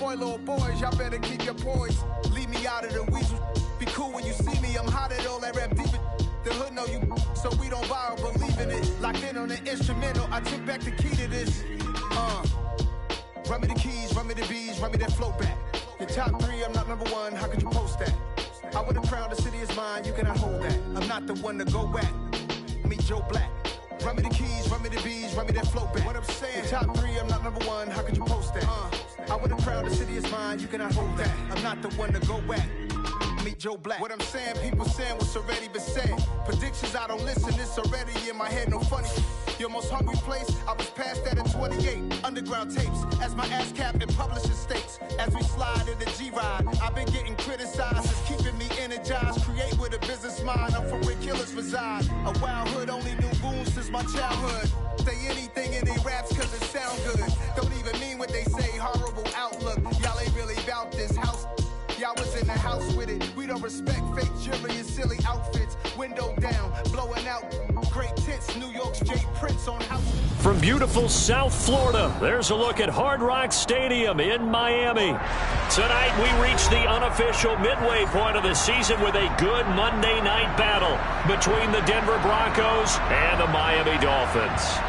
boy, little boys, y'all better keep your poise. Leave me out of the weasel. Be cool when you see me, I'm hot at all that rap deep. The hood know you, so we don't borrow, believe in it. Locked in on the instrumental, I took back the key to this. Run me the keys, run me the bees, run me that flow back. Your top 3, I'm not number 1, how could you post that? I would've crowned the city is mine, you cannot hold that. I'm not the one to go back. Meet Joe Black. Run me the keys, run me the bees, run me that flow back. What I'm saying, your top 3, I'm not number 1, how could you post that? I would've crowned the city is mine, you cannot hold that. I'm not the one to go back. Meet Joe Black. What I'm saying, people saying what's already been said. Predictions, I don't listen, it's already in my head, no funny. Your most hungry place, I was past that at 28. Underground tapes, as my ass cap in publishing states. As we slide in the G-Ride, I've been getting criticized. It's keeping me energized, create with a business mind. I'm from where killers reside. A wild hood, only knew goons since my childhood. Say anything in their raps cause it sound good. Don't even mean what they say, horrible outlook. Y'all ain't really about this house. Y'all was in the house with it. We don't respect fake jewelry and silly outfits. Window down, blowing out great tents. New York's Jay Prince on house. From beautiful South Florida, there's a look at Hard Rock Stadium in Miami. Tonight we reach the unofficial midway point of the season with a good Monday night battle between the Denver Broncos and the Miami Dolphins.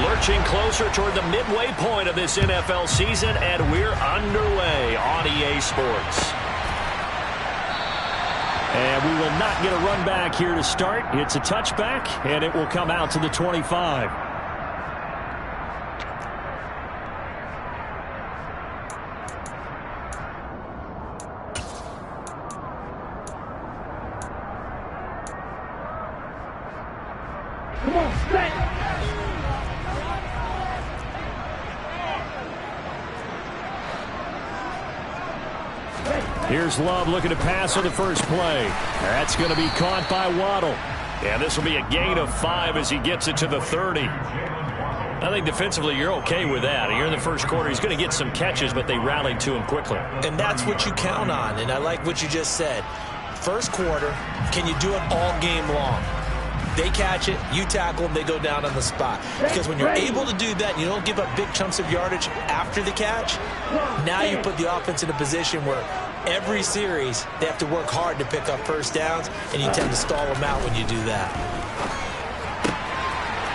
Lurching closer toward the midway point of this NFL season, and we're underway on EA Sports. And we will not get a run back here to start. It's a touchback, and it will come out to the 25. Come on, stay! Here's Love looking to pass on the first play. That's going to be caught by Waddle. And this will be a gain of 5 as he gets it to the 30. I think defensively you're okay with that. Here in the first quarter, he's going to get some catches, but they rallied to him quickly. And that's what you count on, and I like what you just said. First quarter, can you do it all game long? They catch it, you tackle them, they go down on the spot. Because when you're able to do that, you don't give up big chunks of yardage after the catch, now you put the offense in a position where every series they have to work hard to pick up first downs, and you tend to stall them out when you do that.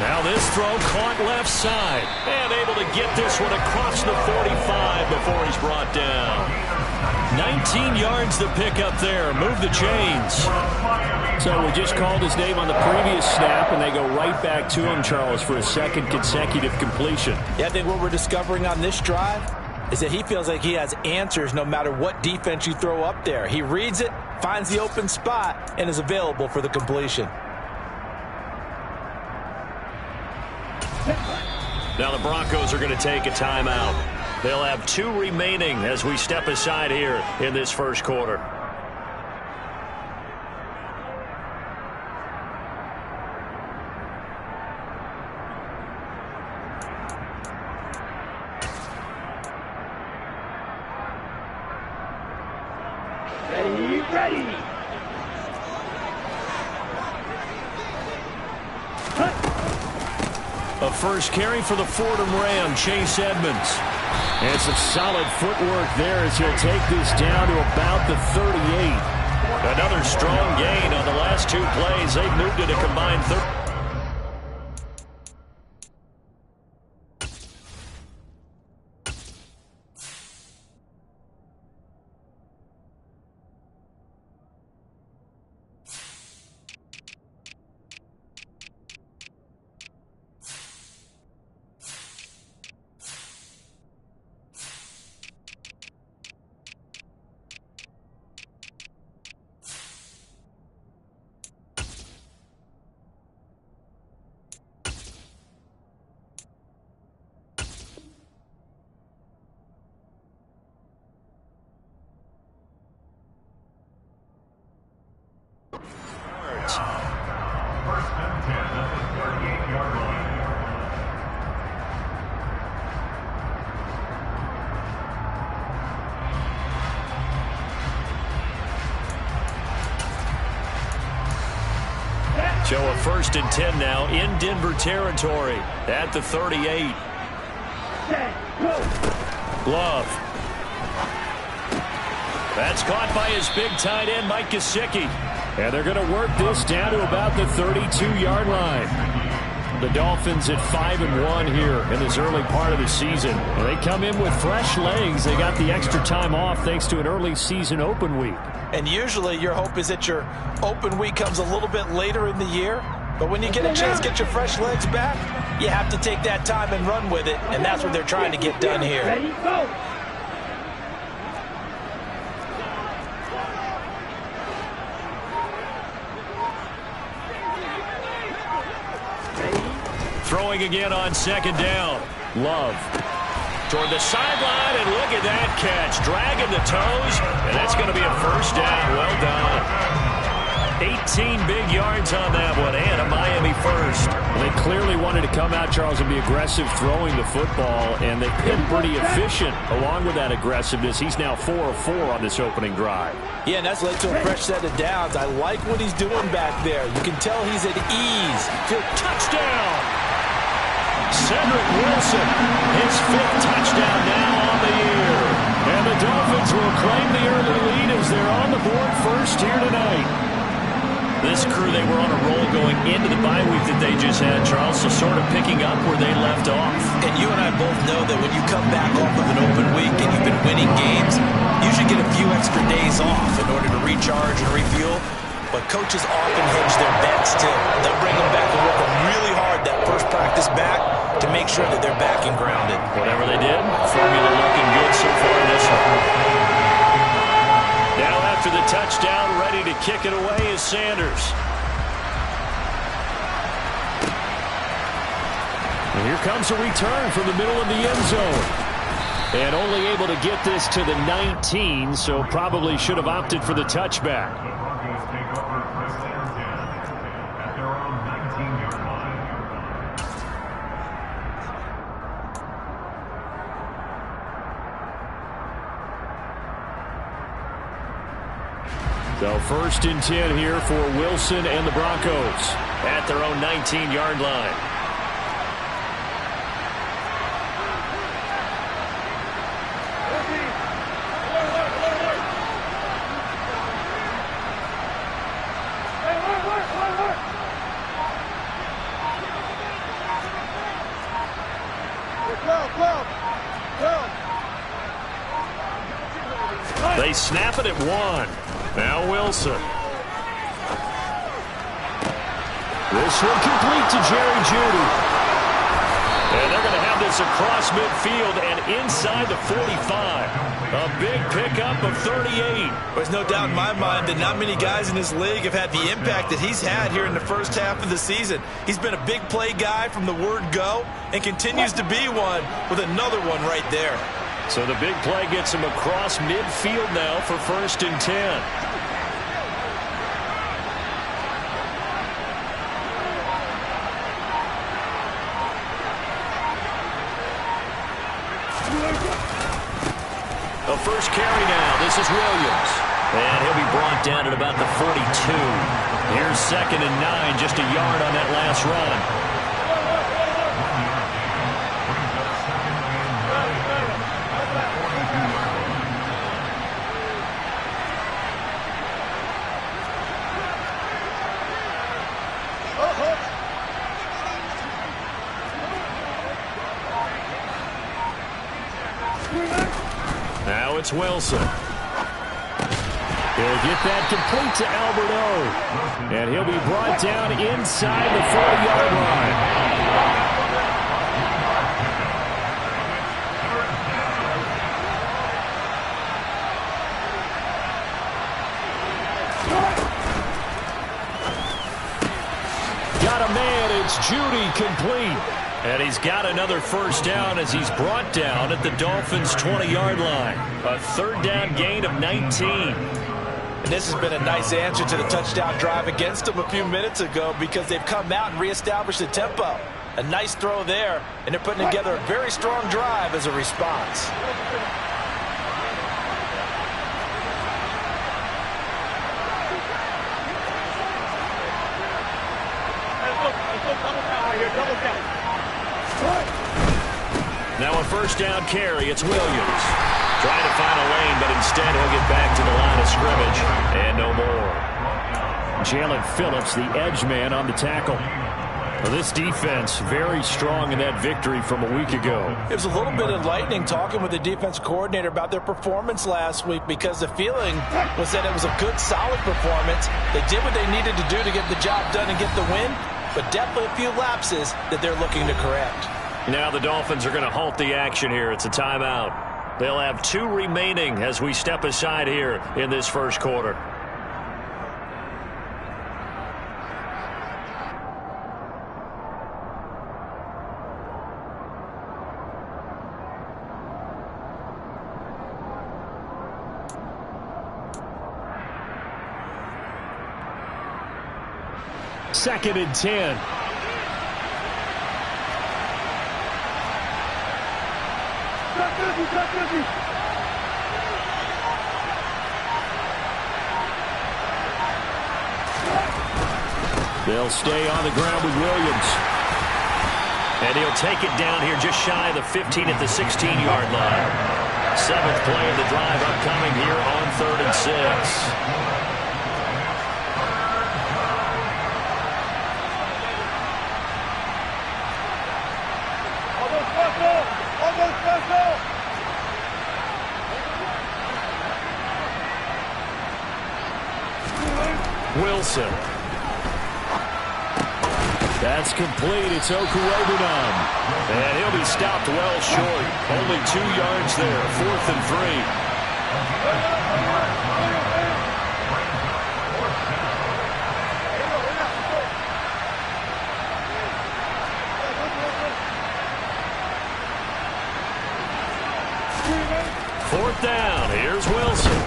Now this throw caught left side, and able to get this one across the 45 before he's brought down. 19 yards to pick up there. Move the chains. So we just called his name on the previous snap, and they go right back to him, Charles, for a second consecutive completion. Yeah, I think what we're discovering on this drive is that he feels like he has answers no matter what defense you throw up there. He reads it, finds the open spot, and is available for the completion. Now the Broncos are going to take a timeout. They'll have 2 remaining as we step aside here in this first quarter. Ready. A first carry for the Fordham Ram, Chase Edmonds. And some solid footwork there as he'll take this down to about the 38. Another strong gain on the last 2 plays. They've moved it a combined 30. So a 1st and 10 now in Denver territory at the 38. Glove. That's caught by his big tight end, Mike Gesicki. And they're going to work this down to about the 32-yard line. The Dolphins at 5-1 here in this early part of the season. And they come in with fresh legs. They got the extra time off thanks to an early season open week. And usually your hope is that your open week comes a little bit later in the year. But when you get a chance to get your fresh legs back, you have to take that time and run with it. And that's what they're trying to get done here. Ready, go. Throwing again on 2nd down. Love. Toward the sideline, and look at that catch. Dragging the toes, and that's going to be a 1st down. Well done. 18 big yards on that one, and a Miami 1st. They clearly wanted to come out, Charles, and be aggressive throwing the football, and they've been pretty efficient along with that aggressiveness. He's now 4 of 4 on this opening drive. Yeah, and that's led to a fresh set of downs. I like what he's doing back there. You can tell he's at ease. Touchdown! Cedric Wilson, his 5th touchdown now on the year. And the Dolphins will claim the early lead as they're on the board first here tonight. This crew, they were on a roll going into the bye week that they just had, Charles, so sort of picking up where they left off. And you and I both know that when you come back off of an open week and you've been winning games, you should get a few extra days off in order to recharge and refuel. But coaches often hedge their bets, too. They'll bring them back and work them really hard that first practice back to make sure that they're back and grounded. Whatever they did, formula looking good so far in this one. Now after the touchdown, ready to kick it away is Sanders. And here comes a return from the middle of the end zone. And only able to get this to the 19, so probably should have opted for the touchback. So 1st and 10 here for Wilson and the Broncos at their own 19-yard line. They snap it at 1. Now Wilson. This one complete to Jerry Jeudy. And they're going to have this across midfield and inside the 45. A big pickup of 38. There's no doubt in my mind that not many guys in this league have had the impact that he's had here in the first half of the season. He's been a big play guy from the word go and continues to be one with another one right there. So the big play gets him across midfield now for 1st and 10. The first carry now. This is Williams. And he'll be brought down at about the 42. Here's 2nd and 9, just a yard on that last run. Now it's Wilson. He'll get that complete to Alberto. And he'll be brought down inside the 40-yard line. Got a man. It's Jeudy complete. And he's got another 1st down as he's brought down at the Dolphins' 20-yard line. A 3rd down gain of 19. And this has been a nice answer to the touchdown drive against them a few minutes ago because they've come out and reestablished the tempo. A nice throw there, and they're putting together a very strong drive as a response. first down carry. It's Williams. Trying to find a lane, but instead he'll get back to the line of scrimmage. And no more. Jalen Phillips, the edge man on the tackle. Well, this defense very strong in that victory from a week ago. It was a little bit enlightening talking with the defense coordinator about their performance last week, because the feeling was that it was a good, solid performance. They did what they needed to do to get the job done and get the win, but definitely a few lapses that they're looking to correct. Now the Dolphins are going to halt the action here. It's a timeout. They'll have 2 remaining as we step aside here in this first quarter. Second and 10. They'll stay on the ground with Williams. And he'll take it down here just shy of the 15 at the 16-yard line. 7th play of the drive upcoming here on 3rd and 6. Wilson. That's complete. It's Okuwobunan. And he'll be stopped well short. Only 2 yards there. 4th and 3. 4th down. Here's Wilson.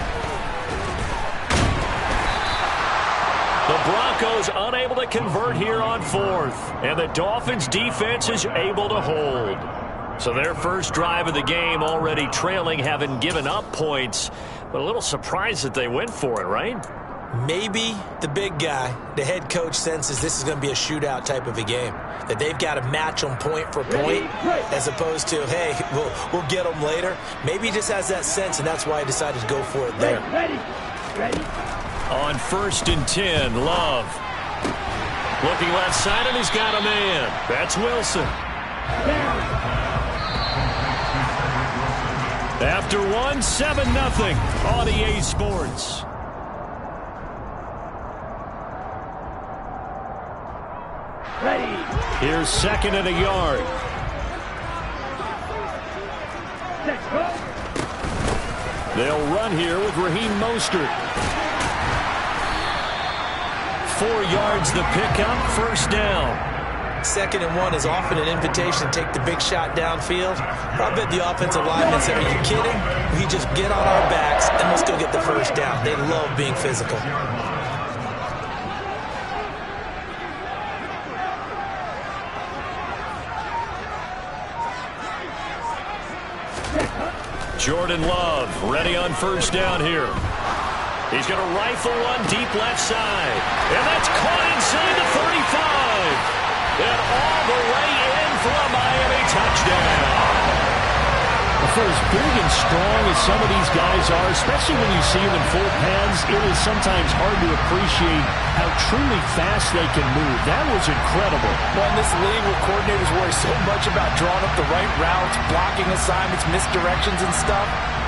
The Broncos unable to convert here on 4th. And the Dolphins defense is able to hold. So their first drive of the game already trailing, having given up points. But a little surprised that they went for it, right? Maybe the big guy, the head coach, senses this is going to be a shootout type of a game. That they've got to match them point for point, as opposed to, hey, we'll get them later. Maybe he just has that sense, and that's why he decided to go for it there. Ready. On 1st and 10, Love. Looking left side, and he's got a man. That's Wilson. After 1, 7-0 on EA Sports. Ready. Here's 2nd and a yard. Let's go. They'll run here with Raheem Mostert. 4 yards the pickup, 1st down. 2nd and 1 is often an invitation to take the big shot downfield. I bet the offensive linemen said, are you kidding? We just get on our backs and let's go get the 1st down. They love being physical. Jordan Love ready on 1st down here. He's going to rifle one deep left side. And that's caught inside the 35. And all the way in for a Miami touchdown. For as big and strong as some of these guys are, especially when you see them in full pads, it is sometimes hard to appreciate how truly fast they can move. That was incredible. Well, in this league where coordinators worry so much about drawing up the right routes, blocking assignments, misdirections and stuff,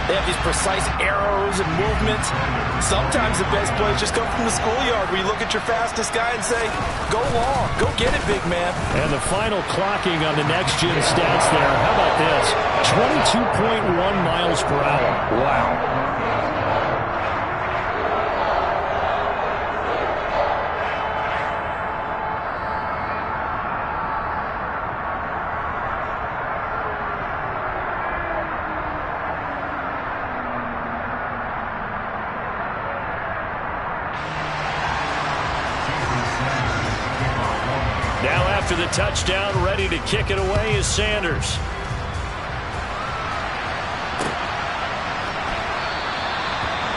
they have these precise arrows and movements. Sometimes the best plays just come from the schoolyard where you look at your fastest guy and say, go long, go get it, big man. And the final clocking on the next-gen stats there, how about this? 22.1 miles per hour. Wow. After the touchdown, ready to kick it away is Sanders.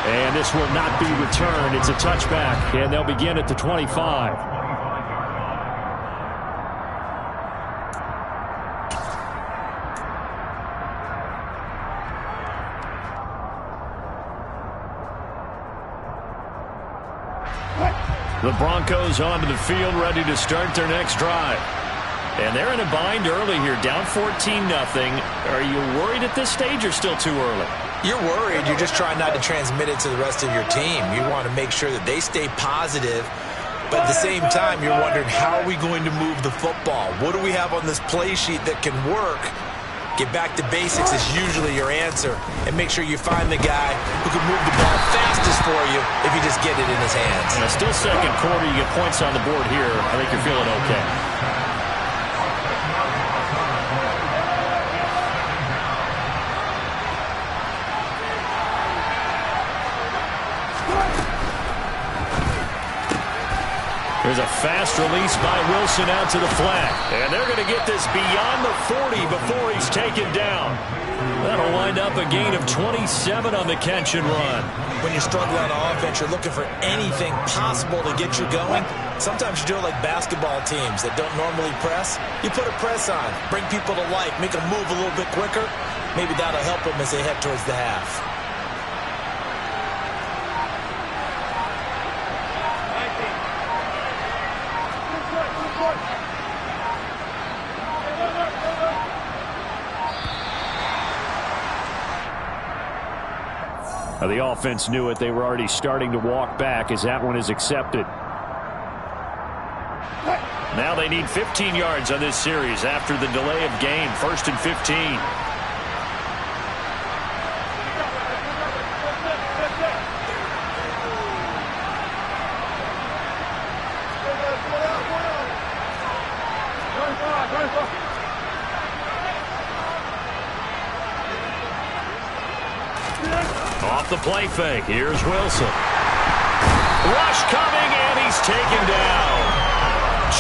And this will not be returned. It's a touchback, and they'll begin at the 25. The Broncos onto the field, ready to start their next drive. And they're in a bind early here, down 14-0. Are you worried at this stage or still too early? You're worried. You're just trying not to transmit it to the rest of your team. You want to make sure that they stay positive. But at the same time, you're wondering, how are we going to move the football? What do we have on this play sheet that can work? Get back to basics is usually your answer. And make sure you find the guy who can move the ball fastest for you if you just get it in his hands. Still second quarter. You get points on the board here. I think you're feeling okay. There's a fast release by Wilson out to the flat. And they're going to get this beyond the 40 before he's taken down. That'll wind up a gain of 27 on the catch and run. When you're struggling on offense, you're looking for anything possible to get you going. Sometimes you do it like basketball teams that don't normally press. You put a press on, bring people to life, make them move a little bit quicker. Maybe that'll help them as they head towards the half. The offense knew it. They were already starting to walk back as that one is accepted. Now they need 15 yards on this series after the delay of game. 1st and 15. Off the play fake. Here's Wilson. Rush coming, and he's taken down.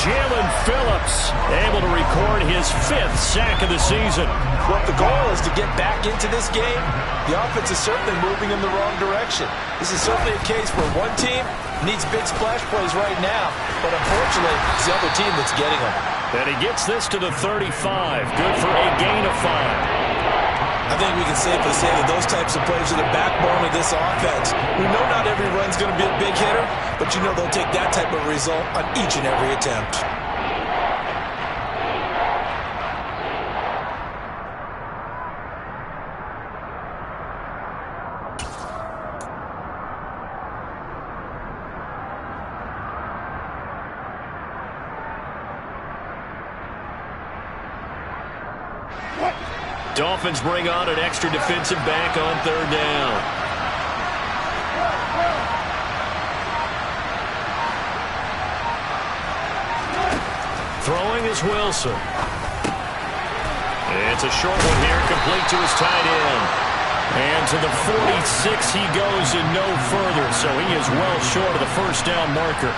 Jalen Phillips able to record his 5th sack of the season. Well, if the goal is to get back into this game, the offense is certainly moving in the wrong direction. This is certainly a case where one team needs big splash plays right now, but unfortunately, it's the other team that's getting them. And he gets this to the 35. Good for a gain of 5. I think we can safely say that those types of plays are the backbone of this offense. We know not every run's going to be a big hitter, but you know they'll take that type of result on each and every attempt. Dolphins bring on an extra defensive back on 3rd down. Throwing is Wilson. It's a short one here, complete to his tight end. And to the 46 he goes and no further, so he is well short of the 1st down marker.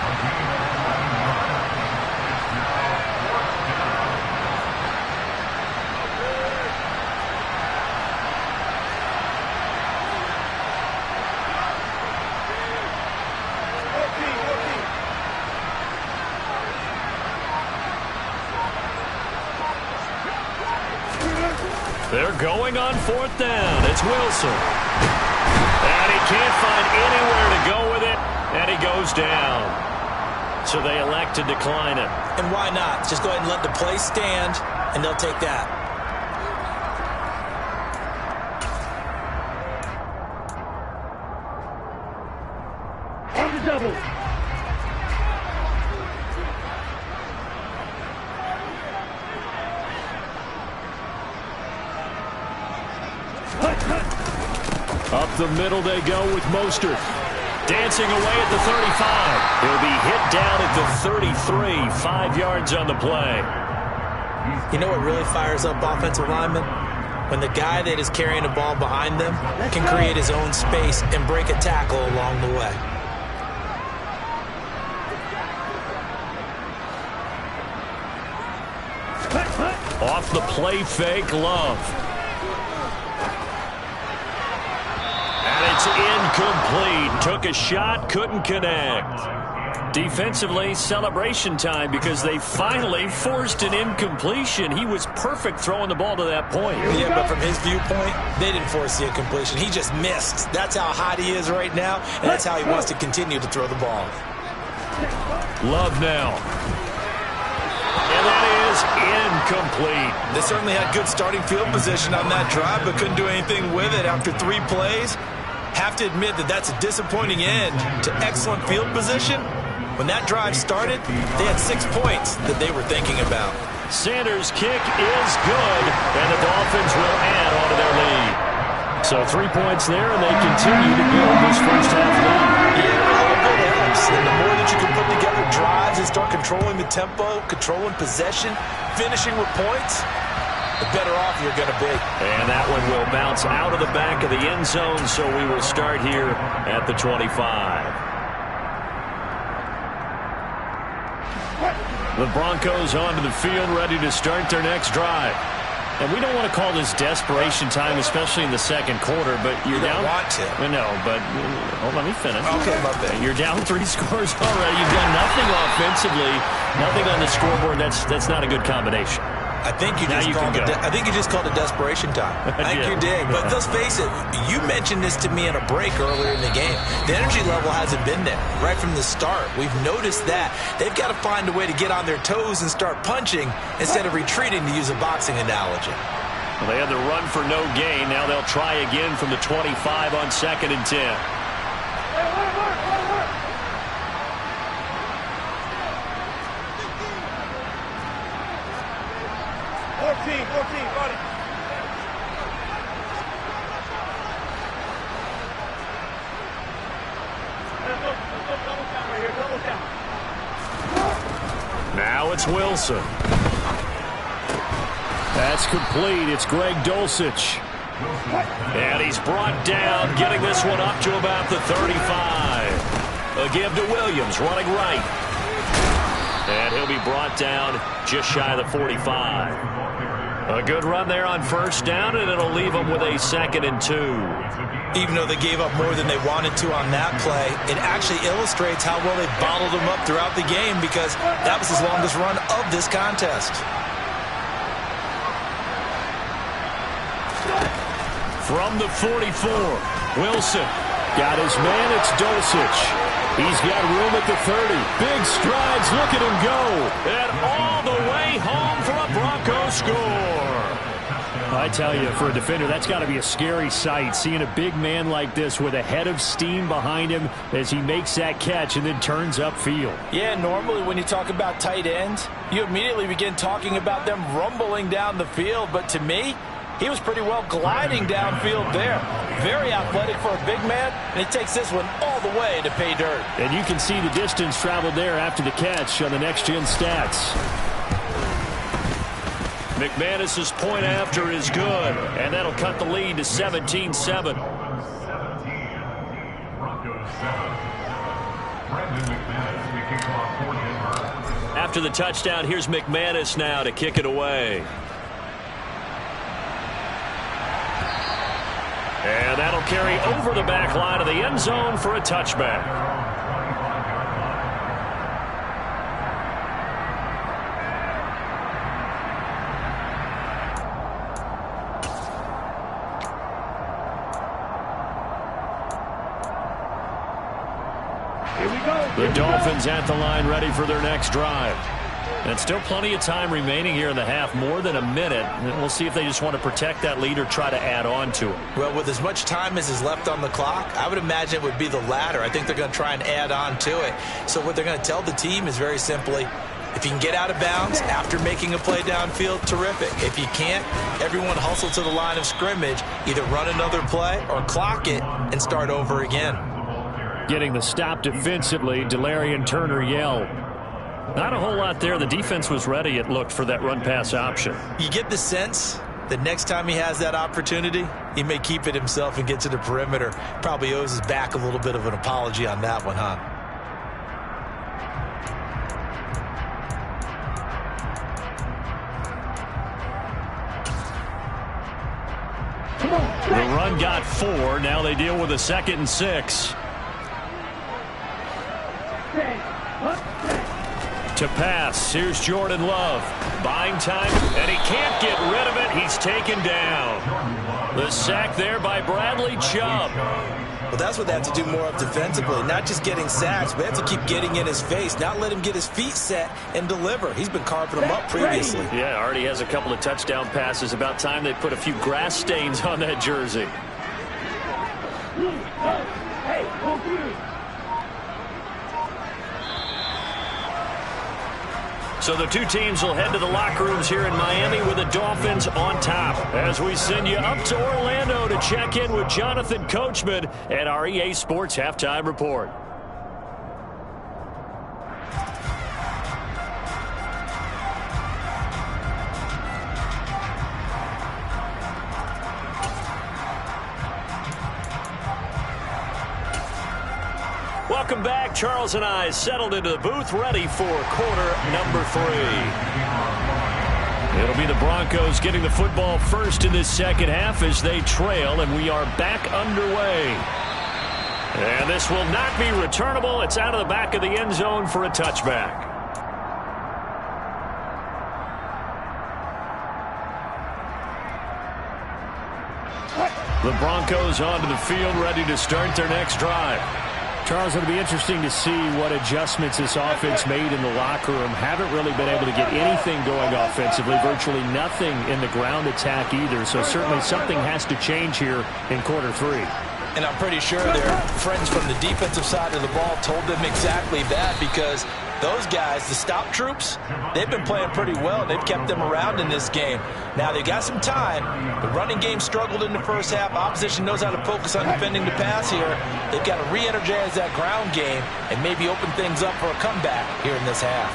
They're going on 4th down. It's Wilson. And he can't find anywhere to go with it, and he goes down. So they elect to decline it. And why not? Just go ahead and let the play stand, and they'll take that. On the double. Up the middle they go with Mostert. Dancing away at the 35. He'll be hit down at the 33. 5 yards on the play. You know what really fires up offensive linemen? When the guy that is carrying the ball behind them can create his own space and break a tackle along the way. Off the play fake, Love. It's incomplete. Took a shot, couldn't connect. Defensively, celebration time because they finally forced an incompletion. He was perfect throwing the ball to that point. Yeah, but from his viewpoint, they didn't force the incompletion. He just missed. That's how hot he is right now, and that's how he wants to continue to throw the ball. Love now. And that is incomplete. They certainly had good starting field position on that drive, but couldn't do anything with it after 3 plays. Have to admit that that's a disappointing end to excellent field position. When that drive started, they had 6 points that they were thinking about. Sanders' kick is good, and the Dolphins will add on to their lead. So 3 points there, and they continue to build this first half lead. Yeah, all of it helps. And the more that you can put together drives and start controlling the tempo, controlling possession, finishing with points, the better off you're going to be. And that one will bounce out of the back of the end zone, so we will start here at the 25. The Broncos onto the field, ready to start their next drive. And we don't want to call this desperation time, especially in the second quarter, but you're down. You don't want to. No, but let me finish. Okay, my bad. You're down 3 scores already. You've done nothing offensively, nothing on the scoreboard. That's not a good combination. I think you just called it desperation time. I think you did. But let's face it, you mentioned this to me in a break earlier in the game. The energy level hasn't been there right from the start. We've noticed that. They've got to find a way to get on their toes and start punching instead of retreating, to use a boxing analogy. Well, they had the run for no gain. Now they'll try again from the 25 on 2nd and 10. 14, buddy. Now it's Wilson. That's complete. It's Greg Dulcich. And he's brought down, getting this one up to about the 35. A give to Williams, running right. And he'll be brought down just shy of the 45. A good run there on first down, and it'll leave them with a 2nd and 2. Even though they gave up more than they wanted to on that play, it actually illustrates how well they bottled them up throughout the game, because that was his longest run of this contest. From the 44, Wilson. Got his man, it's Dulcich. He's got room at the 30. Big strides, look at him go. And all the way home for a Bronco score. I tell you, for a defender, that's got to be a scary sight, seeing a big man like this with a head of steam behind him as he makes that catch and then turns upfield. Yeah, normally when you talk about tight ends, you immediately begin talking about them rumbling down the field. But to me, he was pretty well gliding downfield there. Very athletic for a big man, and he takes this one all the way to pay dirt. And you can see the distance traveled there after the catch on the next-gen stats. McManus's point after is good, and that'll cut the lead to 17-7. After the touchdown, here's McManus now to kick it away. And that'll carry over the back line of the end zone for a touchback. Here we go. The Dolphins at the line, ready for their next drive. And still plenty of time remaining here in the half, more than a minute. And we'll see if they just want to protect that lead or try to add on to it. Well, with as much time as is left on the clock, I would imagine it would be the latter. I think they're going to try and add on to it. So what they're going to tell the team is very simply, if you can get out of bounds after making a play downfield, terrific. If you can't, everyone hustle to the line of scrimmage, either run another play or clock it and start over again. Getting the stop defensively, Delarian Turner yelled. Not a whole lot there. The defense was ready, it looked, for that run-pass option. You get the sense that next time he has that opportunity, he may keep it himself and get to the perimeter. Probably owes his back a little bit of an apology on that one, huh? The run got 4. Now they deal with a 2nd and 6. To pass, here's Jordan Love. Buying time, and he can't get rid of it. He's taken down. The sack there by Bradley Chubb. Well, that's what they have to do more of defensively. Not just getting sacks, but they have to keep getting in his face. Not let him get his feet set and deliver. He's been carving them up previously. Yeah, already has a couple of touchdown passes. About time they put a few grass stains on that jersey. So the two teams will head to the locker rooms here in Miami with the Dolphins on top as we send you up to Orlando to check in with Jonathan Coachman at our EA Sports Halftime Report. Welcome back. Charles and I settled into the booth, ready for quarter number 3. It'll be the Broncos getting the football first in this second half as they trail, and we are back underway. And this will not be returnable. It's out of the back of the end zone for a touchback. The Broncos onto the field, ready to start their next drive. Charles, it'll be interesting to see what adjustments this offense made in the locker room. Haven't really been able to get anything going offensively, virtually nothing in the ground attack either. So certainly something has to change here in quarter 3. And I'm pretty sure their friends from the defensive side of the ball told them exactly that, because those guys, the stop troops, they've been playing pretty well. They've kept them around in this game. Now, they got some time. The running game struggled in the first half. Opposition knows how to focus on defending the pass here. They've got to re-energize that ground game and maybe open things up for a comeback here in this half.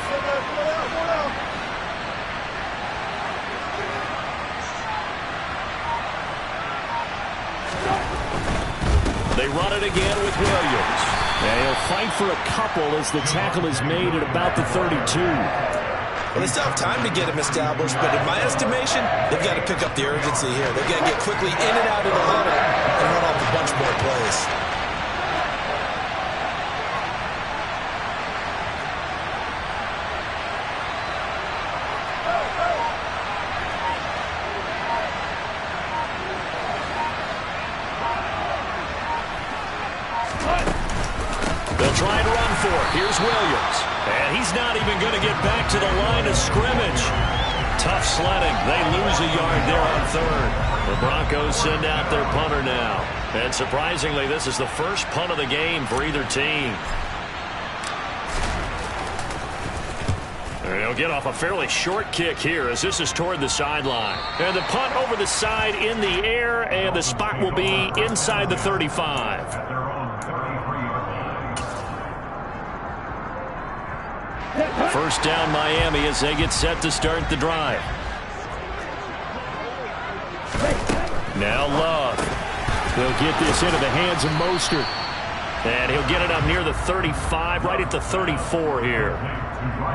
They run it again with Williams. And he'll fight for a couple as the tackle is made at about the 32. Well, they still have time to get him established, but in my estimation, they've got to pick up the urgency here. They've got to get quickly in and out of the huddle and run off a bunch more plays. They'll try and run for it. Here's Williams. And he's not even going to get back to the line of scrimmage. Tough sledding. They lose a yard there on third. The Broncos send out their punter now. And surprisingly, this is the first punt of the game for either team. And they'll get off a fairly short kick here as this is toward the sideline. And the punt over the side in the air, and the spot will be inside the 35. First down Miami as they get set to start the drive. Now Love. They'll get this into the hands of Mostert. And he'll get it up near the 35, right at the 34 here.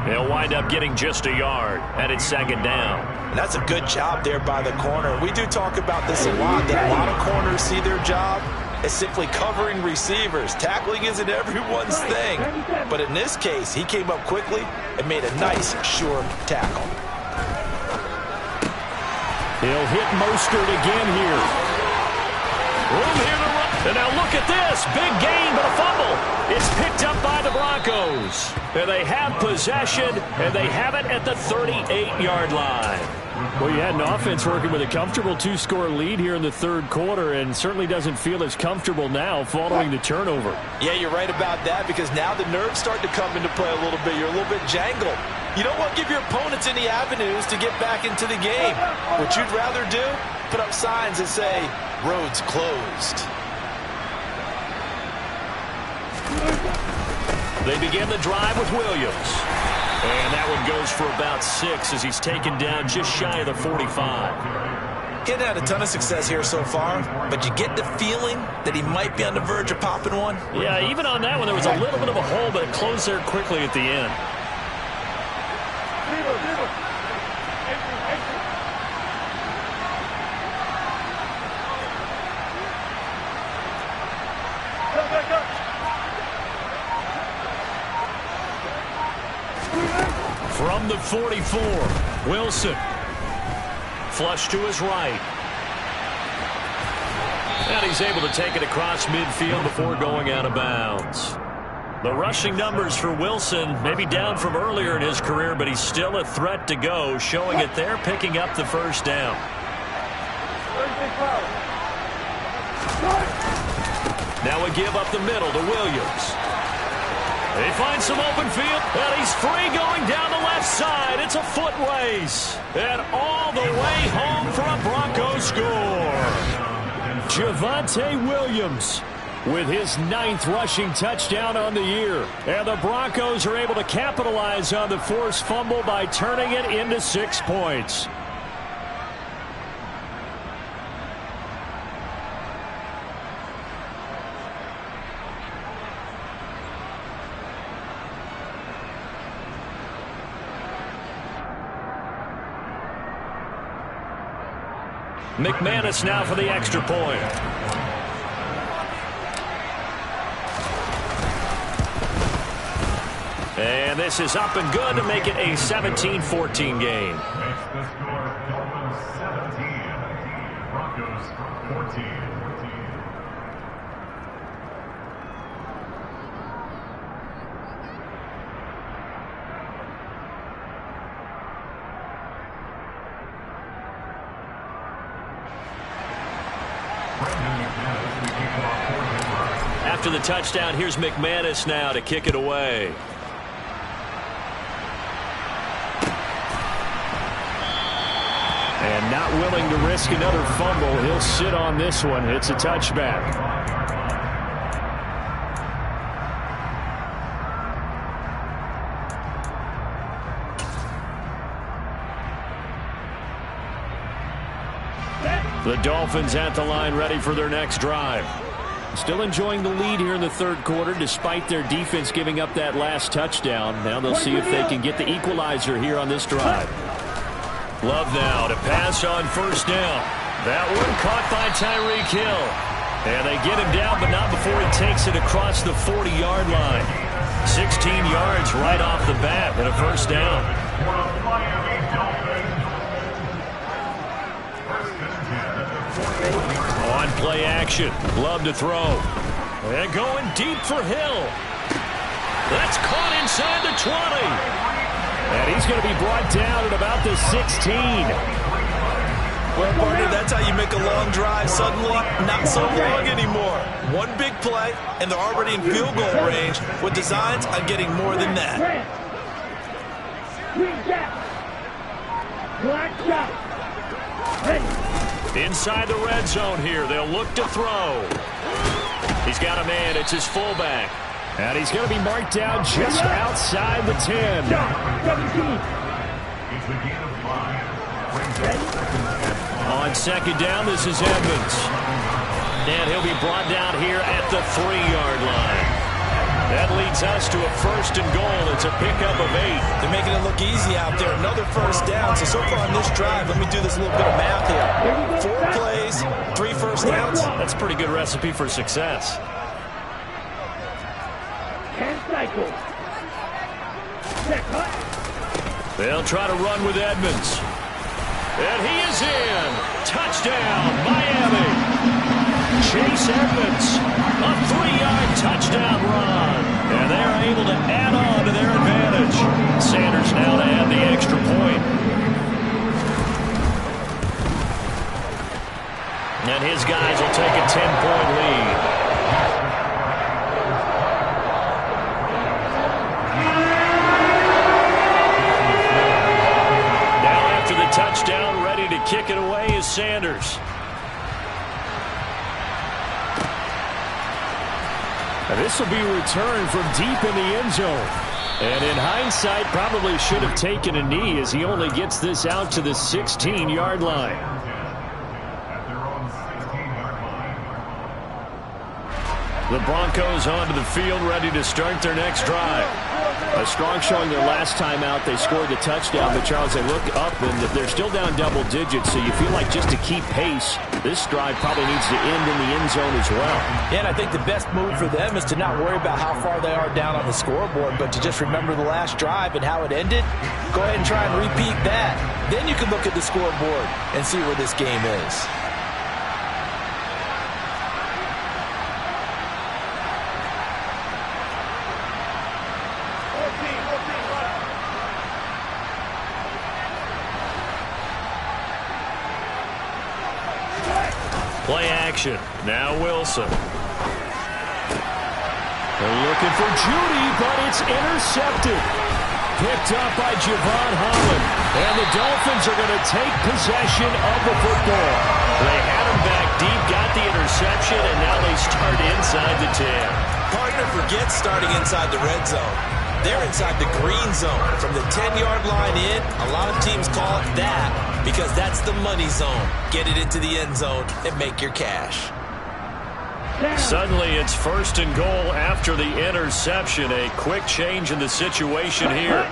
He'll wind up getting just a yard, and it's second down. And that's a good job there by the corner. We do talk about this a lot, that a lot of corners see their job as simply covering receivers. Tackling isn't everyone's thing. But in this case, he came up quickly and made a nice, sure tackle. He'll hit Mostert again here. Room here to run. And now look at this. Big gain, but a fumble. It's picked up by the Broncos. And they have possession, and they have it at the 38-yard line. Well, you had an offense working with a comfortable 2-score lead here in the third quarter, and certainly doesn't feel as comfortable now following the turnover. Yeah, you're right about that, because now the nerves start to come into play a little bit. You're a little bit jangled. You don't want to give your opponents any avenues to get back into the game. What you'd rather do, put up signs that say, roads closed. They begin the drive with Williams. And that one goes for about 6 as he's taken down just shy of the 45. He hadn't had a ton of success here so far, but you get the feeling that he might be on the verge of popping one. Yeah, even on that one, there was a little bit of a hole, but it closed there quickly at the end. From the 44, Wilson. Flush to his right. And he's able to take it across midfield before going out of bounds. The rushing numbers for Wilson may be down from earlier in his career, but he's still a threat to go, showing it there, picking up the first down. Now we give up the middle to Williams. He finds some open field, and he's free going down the left side. It's a foot race. And all the way home for a Broncos score. Javonte Williams with his 9th rushing touchdown on the year. And the Broncos are able to capitalize on the forced fumble by turning it into 6 points. McManus now for the extra point. And this is up and good to make it a 17-14 game. Makes the score Dolphins 17, Broncos 14. After the touchdown, here's McManus now to kick it away. And not willing to risk another fumble, he'll sit on this one. It's a touchback. The Dolphins at the line, ready for their next drive. Still enjoying the lead here in the third quarter, despite their defense giving up that last touchdown. Now they'll see if they can get the equalizer here on this drive. Love now to pass on first down. That one caught by Tyreek Hill. And they get him down, but not before he takes it across the 40-yard line. 16 yards right off the bat and a first down. On play action. Love to throw. And going deep for Hill. That's caught inside the 20. And he's going to be brought down at about the 16. Well, partner, that's how you make a long drive suddenly not so long anymore. One big play, and they're already in field goal range with designs on getting more than that. Inside the red zone here. They'll look to throw. He's got a man. It's his fullback. And he's going to be marked down just outside the 10. On second down, this is Edmonds. And he'll be brought down here at the 3-yard line. That leads us to a first and goal. It's a pickup of 8. They're making it look easy out there. Another first down. So far on this drive, let me do this little bit of math here. 4 plays, 3 first downs. That's a pretty good recipe for success. They'll try to run with Edmonds. And he is in. Touchdown, Miami. Chase Edmonds, a 3-yard touchdown run. And they're able to add on to their advantage. Sanders now to add the extra point. And his guys will take a 10-point lead. Touchdown, ready to kick it away is Sanders. And this will be returned from deep in the end zone. And in hindsight, probably should have taken a knee as he only gets this out to the 16-yard line. The Broncos onto the field, ready to start their next drive. A strong showing their last time out. They scored the touchdown, but Charles, they look up and they're still down double digits, so you feel like just to keep pace, this drive probably needs to end in the end zone as well. Yeah, and I think the best move for them is to not worry about how far they are down on the scoreboard, but to just remember the last drive and how it ended. Go ahead and try and repeat that. Then you can look at the scoreboard and see where this game is. Play action. Now Wilson. They're looking for Judy, but it's intercepted. Picked up by Javon Holland. And the Dolphins are going to take possession of the football. They had him back deep, got the interception, and now they start inside the 10. Partner forgets starting inside the red zone. They're inside the green zone. From the 10-yard line in, a lot of teams call it that because that's the money zone. Get it into the end zone and make your cash. Suddenly it's 1st and goal after the interception. A quick change in the situation here.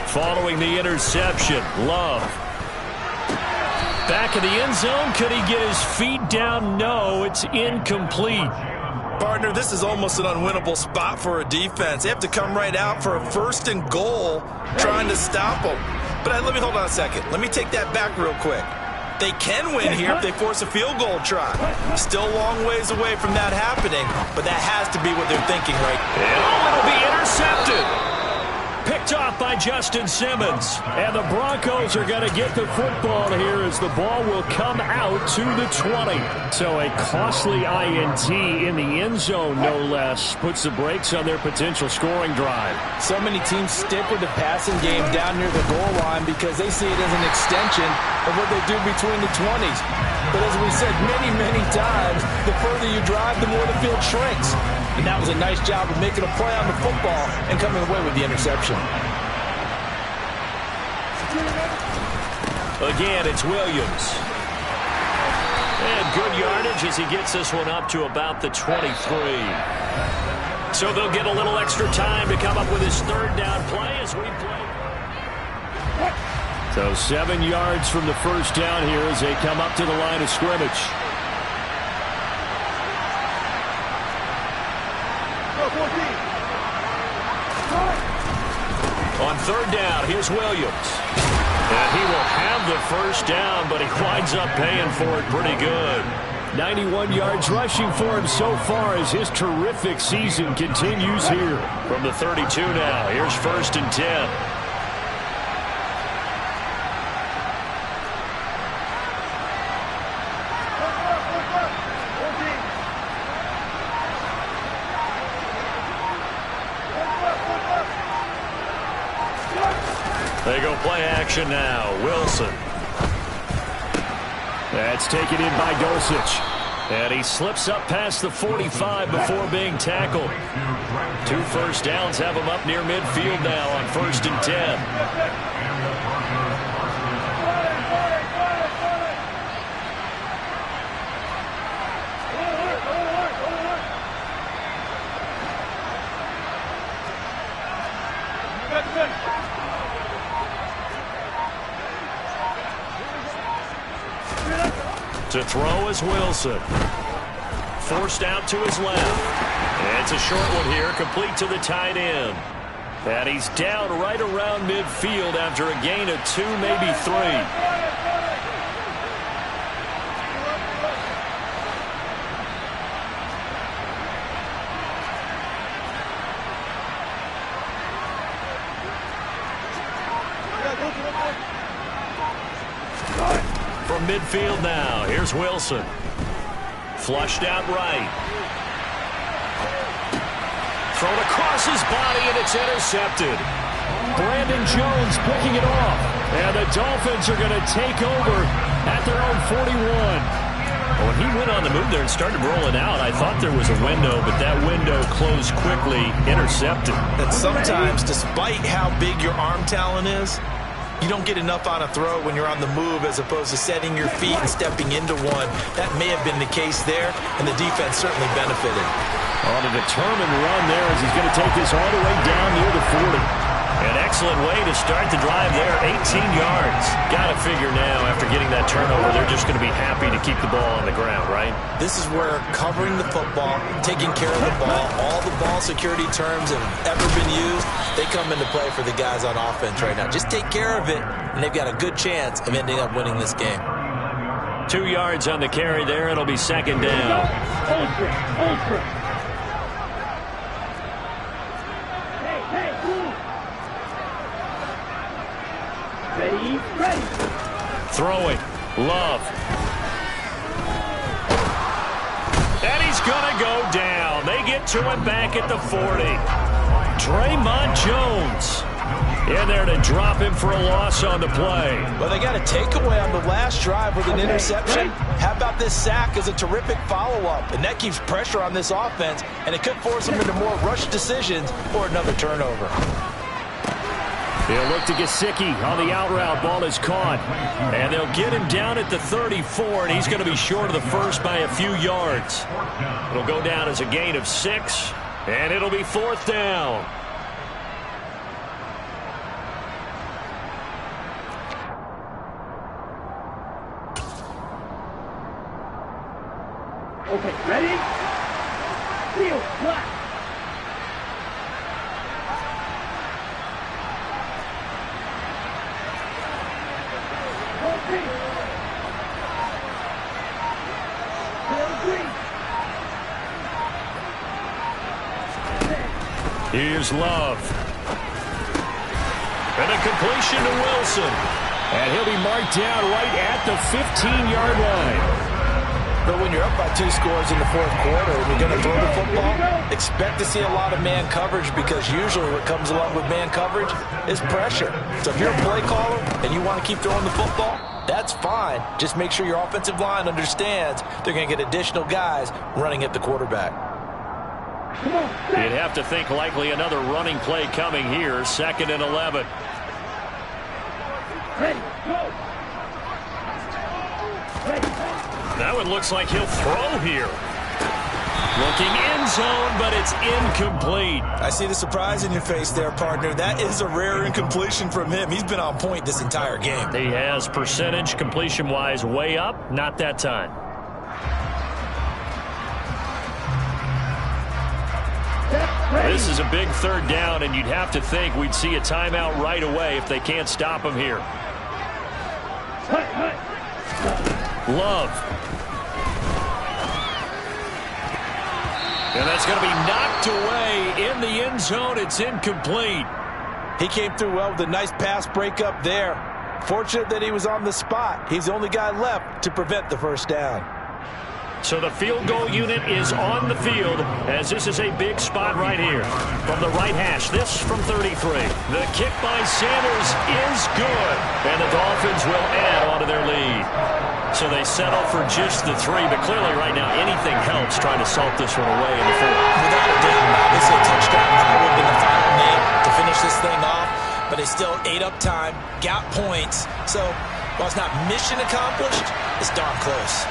Following the interception, Love. Back in the end zone. Could he get his feet down? No, it's incomplete. Partner, this is almost an unwinnable spot for a defense. They have to come right out for a 1st and goal trying to stop them. But let me hold on a second. Let me take that back real quick. They can win here if they force a field goal try. Still a long ways away from that happening, but that has to be what they're thinking right now. And it'll be intercepted. Picked off by Justin Simmons. And the Broncos are going to get the football here as the ball will come out to the 20. So a costly INT in the end zone, no less, puts the brakes on their potential scoring drive. So many teams stick with the passing game down near the goal line because they see it as an extension of what they do between the 20s. But as we said many, many times, the further you drive, the more the field shrinks. And that was a nice job of making a play on the football and coming away with the interception. Again, it's Williams. And good yardage as he gets this one up to about the 23. So they'll get a little extra time to come up with his 3rd down play as we play. So 7 yards from the 1st down here as they come up to the line of scrimmage. On 3rd down, here's Williams. And he will have the 1st down, but he winds up paying for it pretty good. 91 yards rushing for him so far as his terrific season continues here. From the 32 now, here's 1st and 10. They go play action now. Wilson. That's taken in by Dulcich. And he slips up past the 45 before being tackled. 2 first downs have him up near midfield now on 1st and 10. To throw is Wilson. Forced out to his left. And it's a short one here, complete to the tight end. And he's down right around midfield after a gain of 2, maybe 3. From midfield now, here's Wilson. Flushed out right. Thrown across his body, and it's intercepted. Brandon Jones picking it off. And the Dolphins are going to take over at their own 41. When he went on the move there and started rolling out, I thought there was a window, but that window closed quickly, intercepted. And sometimes, despite how big your arm talent is, You don't get enough on a throw when you're on the move as opposed to setting your feet and stepping into one. That may have been the case there, and the defense certainly benefited. On a determined run there as he's going to take this all the way down near the 40. An excellent way to start the drive there, 18 yards. Got to figure now, after getting that turnover, they're just going to be happy to keep the ball on the ground, right? This is where covering the football, taking care of the ball, all the ball security terms that have ever been used, they come into play for the guys on offense right now. Just take care of it, and they've got a good chance of ending up winning this game. 2 yards on the carry there. It'll be second down. Ready. Throwing. Love. And he's going to go down. They get to him back at the 40. Draymond Jones in there to drop him for a loss on the play. Well, they got a takeaway on the last drive with an interception. How about this sack as a terrific follow-up? And that keeps pressure on this offense, and it could force them into more rush decisions or another turnover. They'll look to Gesicki on the out route. Ball is caught. And they'll get him down at the 34, and he's going to be short of the first by a few yards. It'll go down as a gain of 6, and it'll be fourth down. Okay, ready? Field, flat. Here's Love. And a completion to Wilson. And he'll be marked down right at the 15-yard line. But when you're up by 2 scores in the fourth quarter and you're going to throw the football, expect to see a lot of man coverage, because usually what comes along with man coverage is pressure. So if you're a play caller and you want to keep throwing the football, that's fine. Just make sure your offensive line understands they're going to get additional guys running at the quarterback. You'd have to think likely another running play coming here. 2nd and 11. Ready, go. That one looks like he'll throw here. Looking end zone, but it's incomplete. I see the surprise in your face there, partner. That is a rare incompletion from him. He's been on point this entire game. He has percentage completion-wise way up. Not that time. This is a big third down, and you'd have to think we'd see a timeout right away if they can't stop him here. Love. And that's going to be knocked away in the end zone. It's incomplete. He came through well with a nice pass breakup there. Fortunate that he was on the spot. He's the only guy left to prevent the first down. So the field goal unit is on the field, as this is a big spot right here. From the right hash, this from 33. The kick by Sanders is good, and the Dolphins will add on to their lead. So they settle for just the 3, but clearly right now anything helps trying to salt this one away in the 4th. Without a doubt, obviously a touchdown probably would have been the final nail to finish this thing off, but they still ate up time, got points. So while it's not mission accomplished, it's darn close.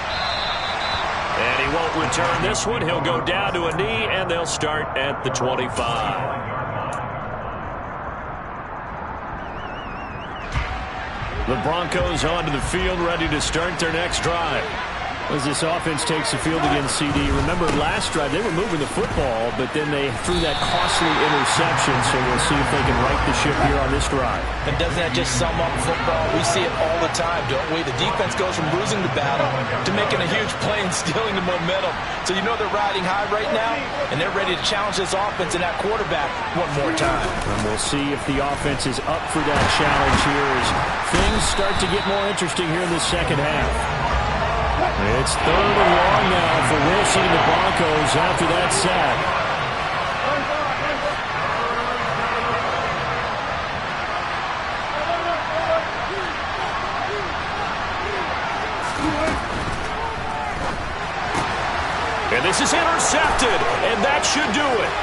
And he won't return this one. He'll go down to a knee, and they'll start at the 25. The Broncos onto the field, ready to start their next drive. As this offense takes the field against CD, remember last drive they were moving the football, but then they threw that costly interception, so we'll see if they can right the ship here on this drive. And doesn't that just sum up football? We see it all the time, don't we? The defense goes from losing the battle to making a huge play and stealing the momentum. So you know they're riding high right now, and they're ready to challenge this offense and that quarterback one more time. And we'll see if the offense is up for that challenge here as things start to get more interesting here in the second half. It's 3rd and long now for Wilson and the Broncos after that sack. And this is intercepted, and that should do it.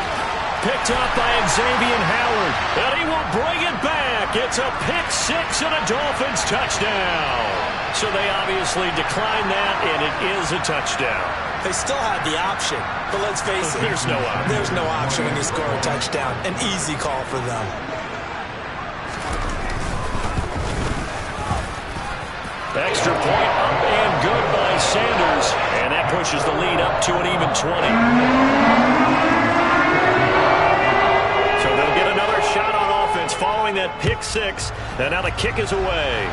Picked up by Xavier Howard, and he will bring it back. back. It's a pick six and a Dolphins touchdown. So they obviously declined that, and it is a touchdown. They still had the option, but let's face it. There's no option. There's no option when you score a touchdown. An easy call for them. Extra point up and good by Sanders. And that pushes the lead up to an even 20. So they'll get another shot on offense following that pick six. And now the kick is away.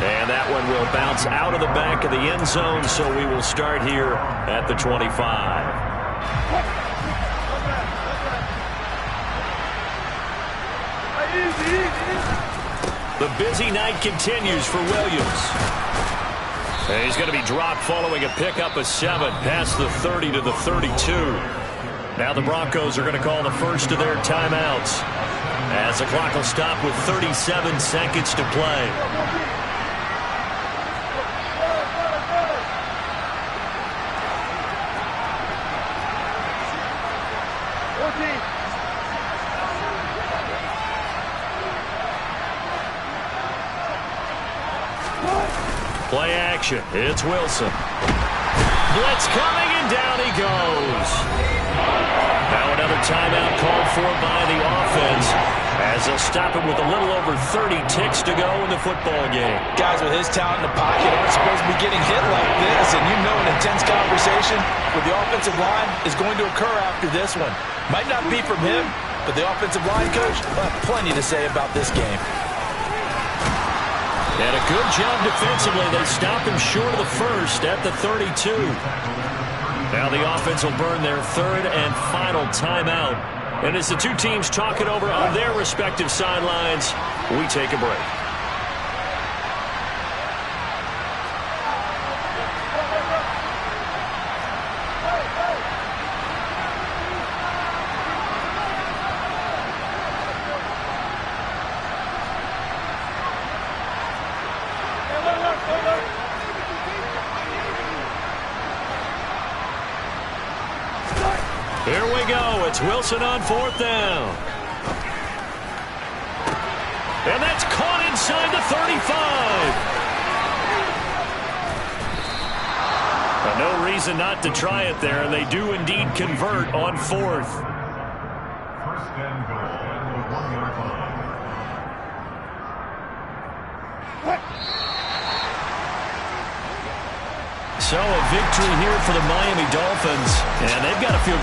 And that one will bounce out of the back of the end zone. So we will start here at the 25. The busy night continues for Williams. And he's going to be dropped following a pickup of 7 past the 30 to the 32. Now the Broncos are going to call the first of their timeouts as the clock will stop with 37 seconds to play. Play action. It's Wilson. Blitz coming, and down he goes. Now another timeout called for by the offense as they'll stop him with a little over 30 ticks to go in the football game. Guys with his talent in the pocket aren't supposed to be getting hit like this, and you know an intense conversation with the offensive line is going to occur after this one. Might not be from him, but the offensive line coach will have plenty to say about this game. And a good job defensively. They stop him short of the first at the 32. Now the offense will burn their third and final timeout. And as the two teams talk it over on their respective sidelines, we take a break. Here we go. It's Wilson on fourth down. And that's caught inside the 35. No reason not to try it there, and they do indeed convert on fourth. First and goal at the 1-yard line. So a victory here for the Miami Dolphins, and they've got to feel good.